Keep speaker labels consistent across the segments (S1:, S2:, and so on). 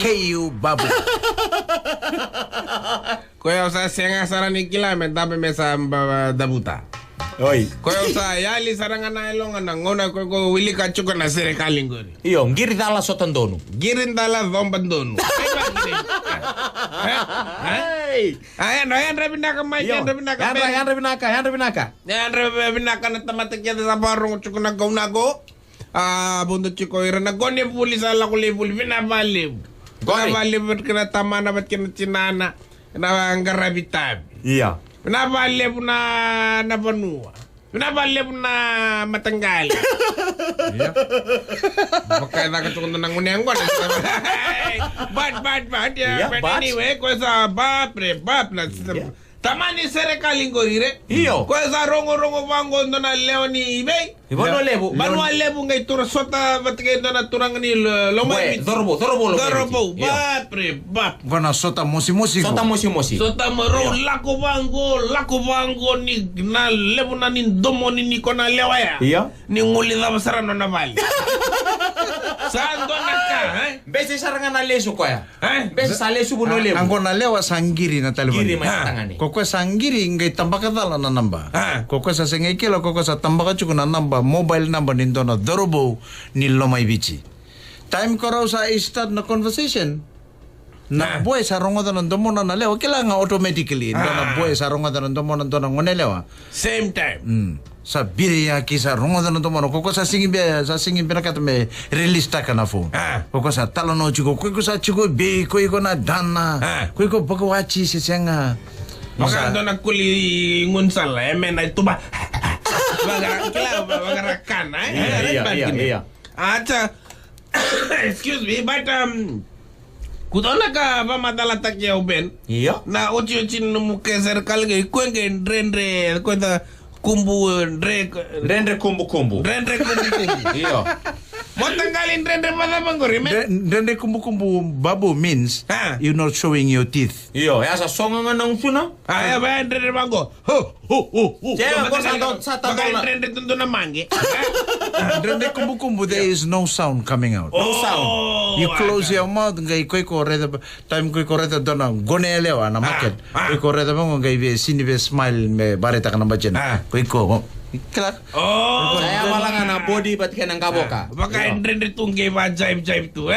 S1: KU babu.
S2: Kaya sa siya nga sarang nikila, may tabi may sa dabuta.
S3: Oi.
S2: Kaya sa yali sarang nga nailong nga ngona ko wili ka chuko na sere kalingori.
S3: Iyo, ngiri dala sotandono.
S2: Girin dala zombandono. Ayan, rabinaka Mike, rabinaka.
S3: Yan rabinaka.
S2: Yan rabinaka na tamatik yan sa barong chuko na gaunago. Bundo chuko ira na goni pulis ala kulipul binabalib. Binabalib kena tamana bat kena cinana. Na ngarabitab.
S3: Iya.
S2: Binabalib na nabanua. Binabalib na matanggal. Iya. Baka nakatukondo ng unyang ko. Bad.
S3: Yeah,
S2: But
S3: bad.
S2: anyway, ko sa bap na. Tamani serekaling ko ire.
S3: Iyo.
S2: Ko sa rongo bango no na leoni ibe.
S3: Ibano lebu.
S2: Banwa lebu ngay turasota batkay na turang ni lomay.
S3: Dorobo.
S2: Bap.
S1: Gona sota mosi.
S3: Sota mosi.
S2: Sota maro lako bango ni na lebu na ni domo ni ko na lewaya.
S3: Iya.
S2: Ni nguli da basarano na bali. Sando na ka,
S3: Besi sarangan na lesu ko ya.
S2: Eh?
S3: Besi sa lesu buno lebu.
S1: Angkona lewa sanggiri na talibon.
S3: Giri may tangani.
S1: Koko sanggiri ngay tambakadala na namba.
S2: Ah.
S1: Koko sa sengekilo koko sa tambakachuko na namba mobile number nindo na dorobo ni lomay bichi. Time ko raw sa start na conversation. Na boy sa rongoda ng domo na lewa kailangan automatically na boy sa rongoda ng domo na dono ngonelewa.
S2: Same time.
S1: Sa biriya kisa rongoda ng domo koko sa singin pinakat me release ta kana phone. Koko sa talono chuko koko sa chuko be ko na dana. Ko bagawachi si senga.
S2: Maka ando nagkuli ngunsal men ay tuba. Bagarakan
S3: Iya.
S2: Acha. Excuse me, but kutona ka ba madalatak ya uben?
S3: Iya.
S2: Na ochi no keser kalge kwenge rendre kwenda kumbu
S3: Rendre kumbu. Iyo.
S2: Motanggalin rendre pada bangori men.
S1: Dende kumbu babu means you're not showing your teeth.
S3: Iyo, ya sa songa nga nang suna.
S2: Ay ba rendre bango.
S3: Siya ko sa tandon.
S2: Rendre tundo na mangi.
S1: Dende kumbu there is no sound coming out.
S3: No sound.
S1: You close your mouth ngay ko reda time ko reda dona gonelewa na market. Ko reda bango ngay be sini be smile me bareta kana bachen. Ko Kelak.
S3: Saya malah ngana body bat kenang kaboka.
S2: Baka rendre tungge ba jaib tu.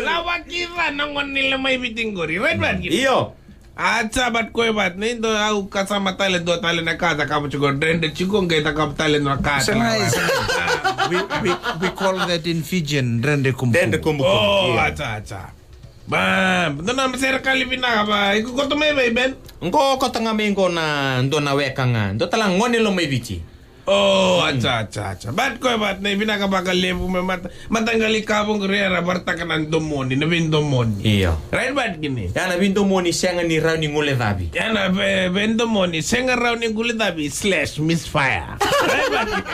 S2: Lawak kita nongon nila may bitinggori. Right ba?
S3: Iyo.
S2: Acha bat koy bat ni do au kasama tale do tale na kada ka chugo rendre chugo ngay ta ka tale na kada.
S1: We call that in Fijian dende kumbu.
S2: Oh, acha. Bam, ito na serikali pinaka ba? Iko ko tumay ba Ben?
S3: Engko ko tanga mingko na ndo na weka nga. Ndo talang ngoni lo may bici.
S2: Oh, acha. Bat ko bat na pinaka bakal lebu matanggali kabong rera barta ka ng domoni, na bindomoni.
S3: Iyo.
S2: Right bat gini?
S3: Yana binto mo ni siya nga ni raw ni ngule dabi.
S2: Yana bindomoni, senga raw ni gulidabi / misfire. Right bat gini?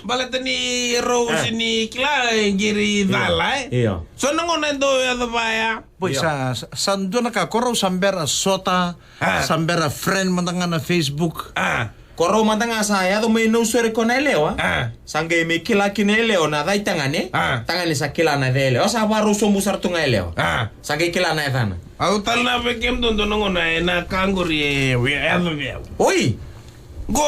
S2: Balata ni Rose ni Klein giri dalay.
S3: Iyo.
S2: So nung nando ya baya.
S1: Boy sa sando na ka koro sambera sota, sambera friend matanga na Facebook.
S3: Koro matanga saya to may no sure ko na leo. Sangge may kila kineleo na dai tangane. Tangane sa kila na dele. O sa baro so musar to ngaleo. Sangge kila na etana.
S2: Au tal na bekem don nung na kanguri we ever.
S3: Oi.
S2: Go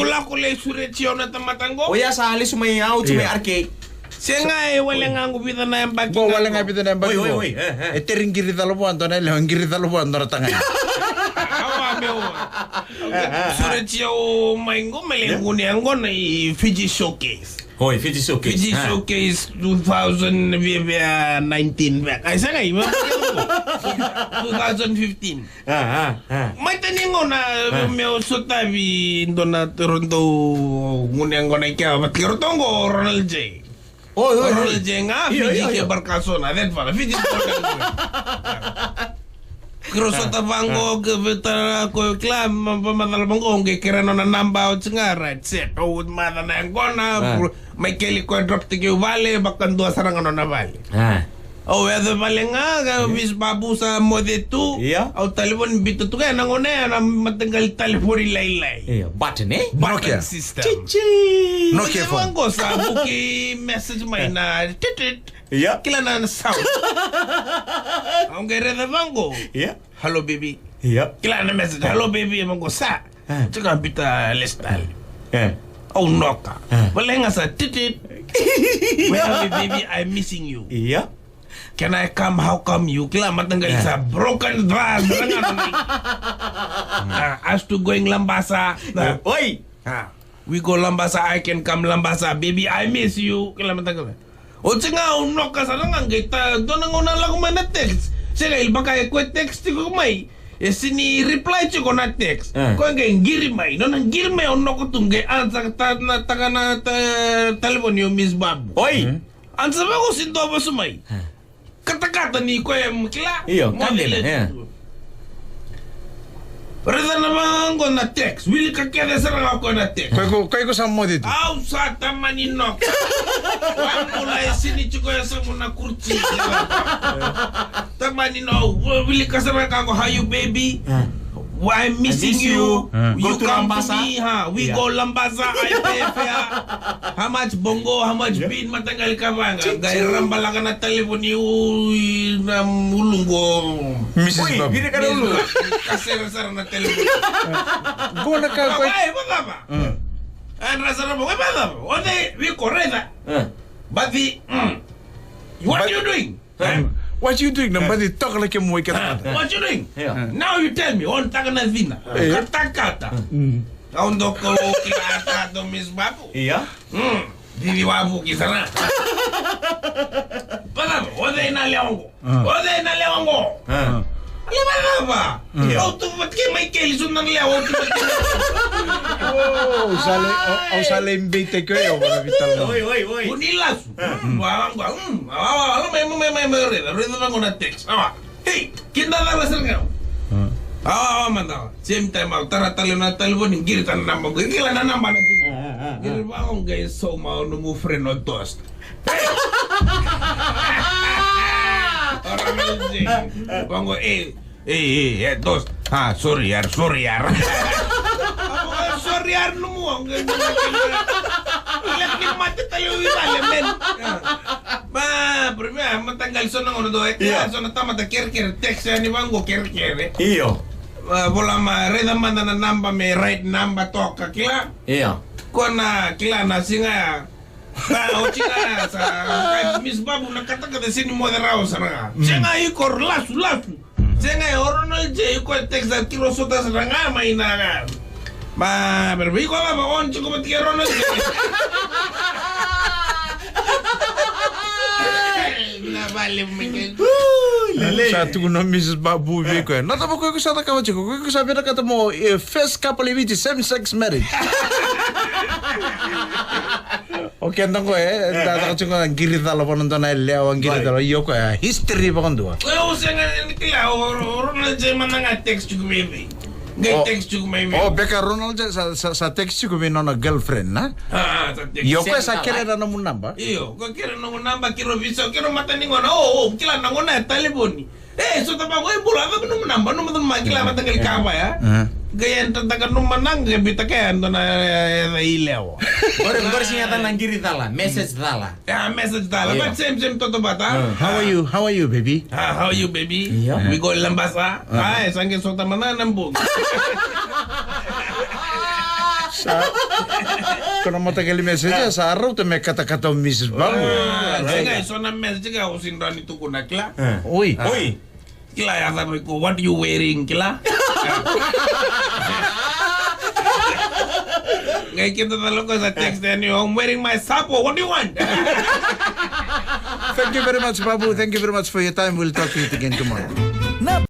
S2: la kule sure na tamatango.
S3: Oya sa alis may out may arcade.
S2: Siya nga wala nga gupita na yung bag.
S1: Wala nga pito na yung bag.
S3: Oy.
S1: Ete ring giri dalabuan to na ilahang giri dalabuan to na tangay.
S2: Awa meu. Sure maingo melenguni ang na Fiji Showcase.
S3: Hoy, Fiji Showcase.
S2: Fiji Showcase 2019 back. Ay sa nga 2015. May taningo na meu sutabi ndo na toronto ngunyang ko na ikaw. Matirotongo Ronald J. Ronald J nga Fiji ke barkaso na. Then pala Fiji Krosota bango gaveta ko klam mamadal bango nge kirano na namba o nga right set o mada na ngona may keli ko drop tiki vale bakan dua sarang ano na vale. Oh, ada balenga ka Miss Babu sa mode tu.
S3: Iya.
S2: Au telepon bitu tu kan nangone na matanggal telepon ilay-ilay.
S3: Iya, button eh?
S1: Nokia.
S2: Button system.
S3: Cici.
S1: Nokia phone.
S2: Ko sa buki message may na titit.
S3: Iya.
S2: Kila na sound. Ang gere da bango.
S3: Iya.
S2: Hello baby.
S3: Iya.
S2: Kila na message. Hello baby mango sa. Tsaka bita lestal. Oh noka. Balenga sa titit. Where are you baby? I'm missing you.
S3: Iya.
S2: Can I come? How come you? Kila matanggal sa broken vase. As to going Lambasa.
S3: Oi.
S2: We go Lambasa. I can come Lambasa. Baby, I miss you. Kila matanggal. O tsinga unok ka sa nangang kita. Doon ang unang lang kumay na text. Sige, ilbaka ko text ko kumay. E sini reply ko na text. Ko ang girimay. Doon ang girimay unok ko tunggay. Ansa na taga na telepon yung Miss Babu.
S3: Oi.
S2: Ansa ba ko sinto ba sumay? Kata-kata ni ko yung kila.
S3: Iyo, kanila.
S2: Reza naman ko na text. Will ka kaya sarang ako na text.
S1: Kaya ko sa mo dito.
S2: Aw, sa tamaninok. Wang mula sini ko yung sa muna kursi. Tamaninok. Will ka sarang ako. How you baby? I'm missing you.
S3: Go
S2: You
S3: to
S2: come
S3: Lambasa?
S2: to me, ha? We go Lambasa. I pay fare. How much bongo? How much bean? Matagal ka ba? Gaya rambala ka na telepon ni ulung ko.
S1: Mrs. Babu.
S3: Gini ka na ulo.
S2: Kasar-sar na telepon.
S1: Kung naka...
S2: Ay, baka ba? Ang rasa na mo. Ay, baka ba? O de, we correct that. But the... What are you doing?
S1: What you doing? Nobody talk like a mo ikata.
S2: What you doing?
S3: Yeah.
S2: Now you tell me, on taga na vina. Kata-kata. Ang doko kilata to Miss Babu.
S3: Iya.
S2: Dili wabu kisa na. Baka ba? O de na leongo. O de na leongo. Alam ba? Automat kay may kelisun ng lewa.
S1: Oh, sale imbite ko yun.
S3: Oi.
S2: Unilas. Alam may rin na ko na text. Hey, kinda na lasal nga. Manda. Same time ako. Tara talo na talbon. Giritan na naman ko. Kila na naman na dito. Giritan akong guys. So, maano mo friend o toast. Orang nalsing. Pango, toast. Sorry yar. Sorry yar, no mo. Ang ganda na kaya. Ilang ni mati tayo yung men. Pero matanggal so nang ano doon. Kaya so natama ta kir-kir. Text ni Bango kir-kir.
S3: Iyo.
S2: Wala red man na number may right number to ka kila.
S3: Iya.
S2: Ko na kila na singa. O chika sa Miss Babu nakataka sini mo na raw sa nga. Singa ikor lasu. Singa Ronald J ko text at kilo sota sa nga may na. Pero ko ba on chiko mati Ronald J. Nabali mo
S1: Sa tuko na Mrs. Babu ko. Natapa ko sa takawa chiko. Ko sabi na kata mo first couple of same sex marriage. Okay, andan ko data ko ng girit na laban ng tanay lewa ang girit na yoko history pa kondua.
S2: Kaya usa nga kila Ronald J man nga text ko maybe. Ngay text ko maybe.
S1: Beka Ronald J sa text ko na girlfriend na.
S2: Sa text.
S1: Yoko sa kira na mo namba.
S2: Iyo, ko kira na mo namba kiro viso kiro mataning ona. Kila na ngona telepon. So tapa ko bulava no namba no makila matagal ka ba ya. Gaya tataga no manang bita kaya ando na ilew.
S3: Gor sinyata nang giri tala, message tala.
S2: Message tala. But same toto bata.
S1: How are you, baby?
S2: How are you, baby?
S3: Yeah.
S2: We go Lambasa. Sangge sota manan nambog.
S1: Kung matagal message sa araw to may kata-kata Mrs. Babu.
S2: Sige, so na message ka usin ran itu ko nakla.
S1: Uy.
S2: Kila ya sabi ko, what you wearing kila? Ngay kita talo ko sa text niyo, I'm wearing my sapo. What do you want?
S1: Thank you very much, Babu. Thank you very much for your time. We'll talk to you again tomorrow.